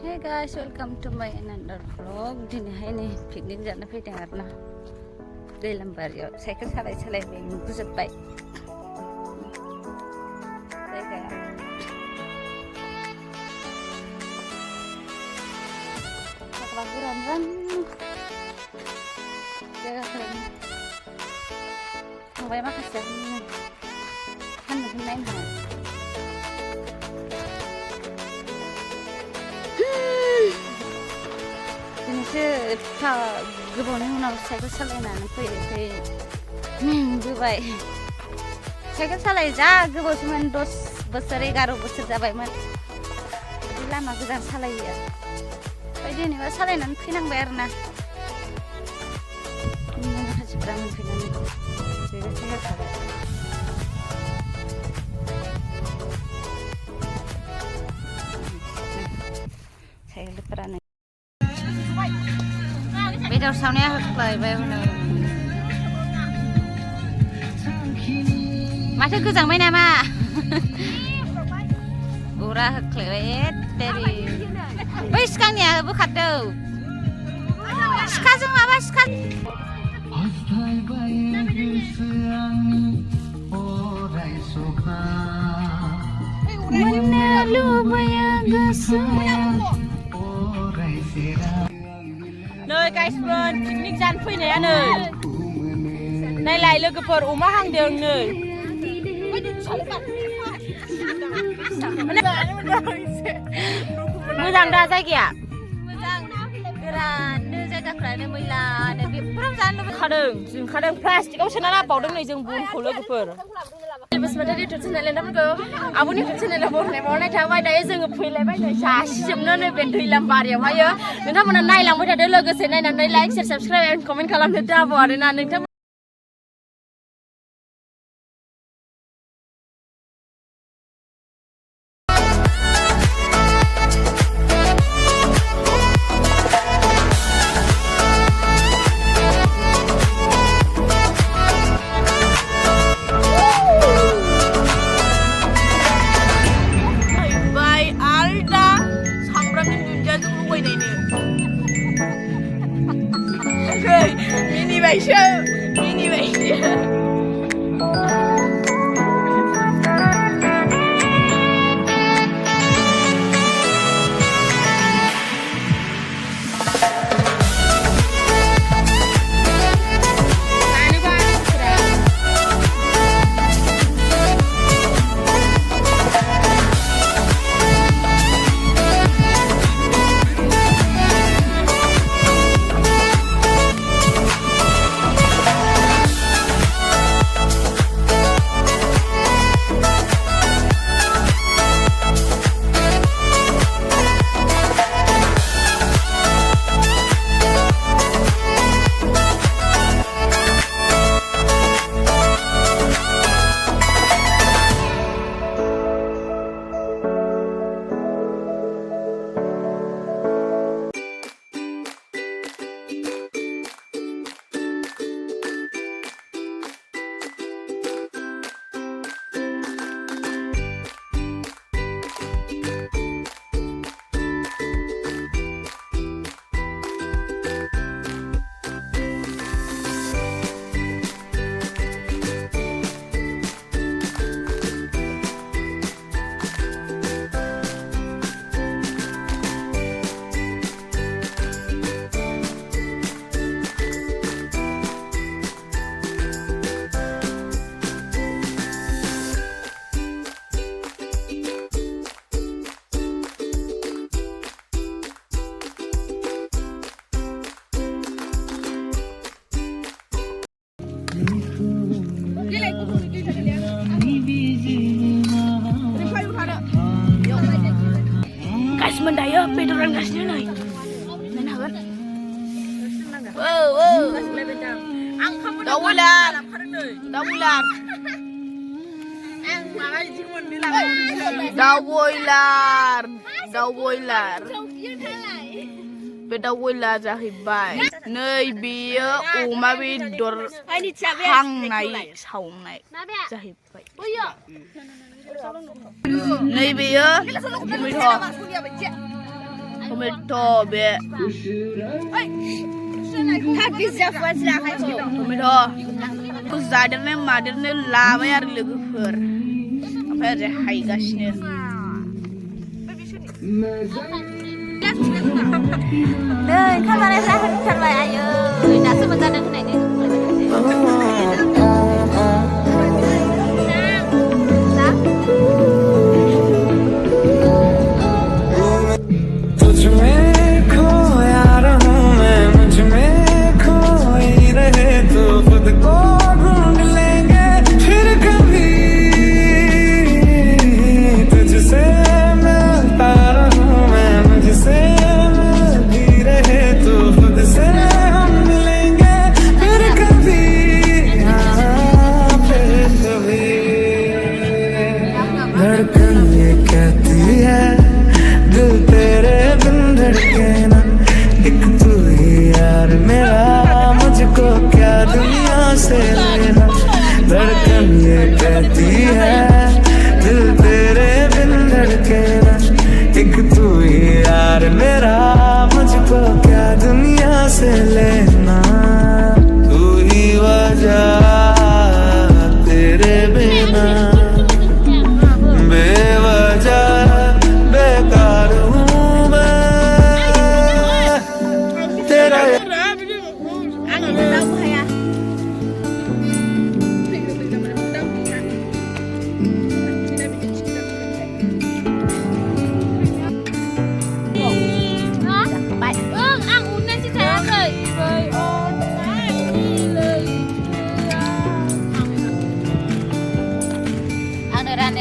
Hey guys, welcome to my another vlog. दिनैहाय नै picnic जानो फैदों आरोना दैलामबारियाव साइकेल सालाय मेंबोजोब्बाय जायगाया हाग्रा गोरान जायगाफोरा थांबाय माखासे सानदुंखौ नायनो हाया दिनैसो गोबावनि उनाव साइकेल सालायनानै फैयै मेंबोबाय साइकेल सालाय जा गोबावसैमोन 10 बोसोर 11 बोसोर जाबायमोन बिदि लामा गोजान सालायो ओमफ्राय दिनैबा सालायनानै फैनांबाय आरोना माखासेफ्रा मोनफैनानै बेबो साइकेल सालाय साइकेलफोरानो बेदर सावनाया होख्लायबाय हनै माथो गोजांबाय नामा अरा होख्लायबाय एत्तेरि बै सिखांनिया बोखारदों सिखाजों माबा सिखा मोननो लुबैयो गोसोआ नै गाइसफोर पिकनिक जानो फैनाया नै नायलाय लोगोफोर अमा हांदों नै मोजां दा जायगाया मोजां गोरानो जायगाफ्रानो मैलानो बेफोराव जानो लुबैखादों जोंखादों प्लास्टिकआव सोना लाबावदों नै जों बनखौ लोगोफोर बसुमतारी इउटुब चेनेलफोरखौ आब'नि इउटुब चेनेलाव बरनाय थाबाय दायो जोङो फैलायबाय नै जासिजोबनो नै बे दैलामबारियावहायो नोंथांमोना नायलांबाय थादो लोगोसे नायनानै like share subscribe and comment खालामनो दाबाव आरोना नोंथां Mini Guys, mendayo beneran gasnya nih. Main apa? Wow. Daular. Beda wila जाहैबाय नै बेयो अमा बेदर हांनाय सावनाय जाहैबाय नै बेयो टमेट' बे हा बिजा फुवाजिराखायखौ टमेट' जादेरनाय मादेरनाय लाबाय आरो लोगोफोर ओमफ्राय ओरै हायगासिनो नै खाजानायफ्रा होनथारबाय आयै दासो मोनजादों होननायनि धड़कन ये कहती है दिल तेरे बिन धड़के ना एक तू ही यार मेरा मुझको क्या दुनिया से लेना धड़कन ये कहती है दिल तेरे बिन धड़के ना एक तू ही यार मेरा मुझको क्या दुनिया से लेना तू ही वजह तेरे बिना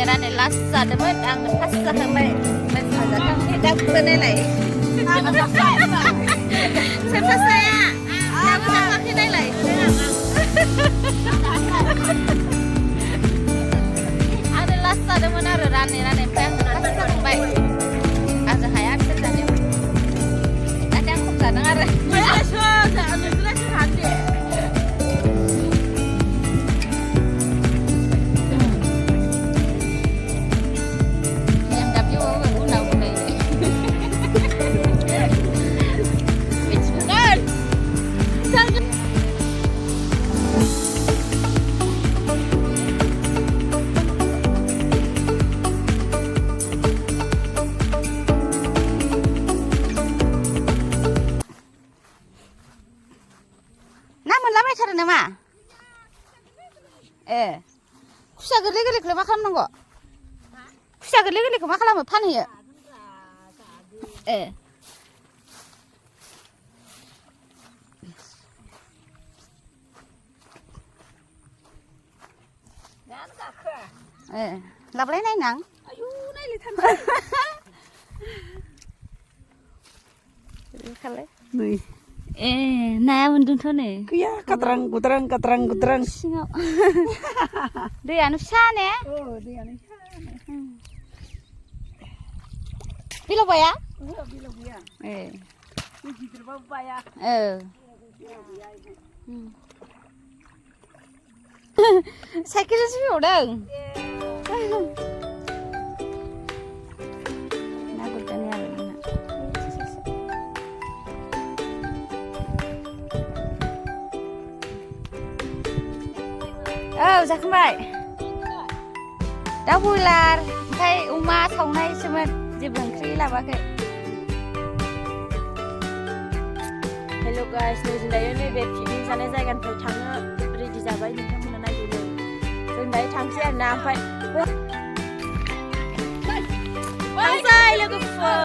Rane las जादोंमोन आंनो फार्स्ट जाखांबाय जाजाखांबाय दा फुनायलाय सोर फार्स्ट जाया दाबो जाखांबाय नायलाय आंनो लास्ट जादोंमोन आरो राने ओमफ्राय आंनो फार्स्ट जाखांबाय आंनो हाया बिसोर जादों नाथाय आं खम जादों आरो नामा खुसिया गोरलै गोरलैखौलाय मा खालामनांगौ खुसिया गोरलै गोरलैखौ मा खालामो फानहैयो लाबलाय नायनां आयु नायलाय थांबाय नै नाया मोनदोंथ' नै गैया काट्रां गुद्रां सिङाव दैयानो फिसा ने दैयानो बेलाव बाया बेलाव गैया गिदिरबाबो बाया साइकेलजोंसो फैबावदों ना गुरदानि आरो जाखांबाय दाउ बयलार ओमफ्राय अमा सावनायसोमोन जेबो ओंख्रि लाबोआखै हेल' गाइस नै जों दायो नैबे पिकनिक जानाय जायगानिफ्राय थांनो रेडि जाबाय नोंथांमोना नायदो जों दायो थांसै आरोना ओमफ्राय थांसै लोगोफोर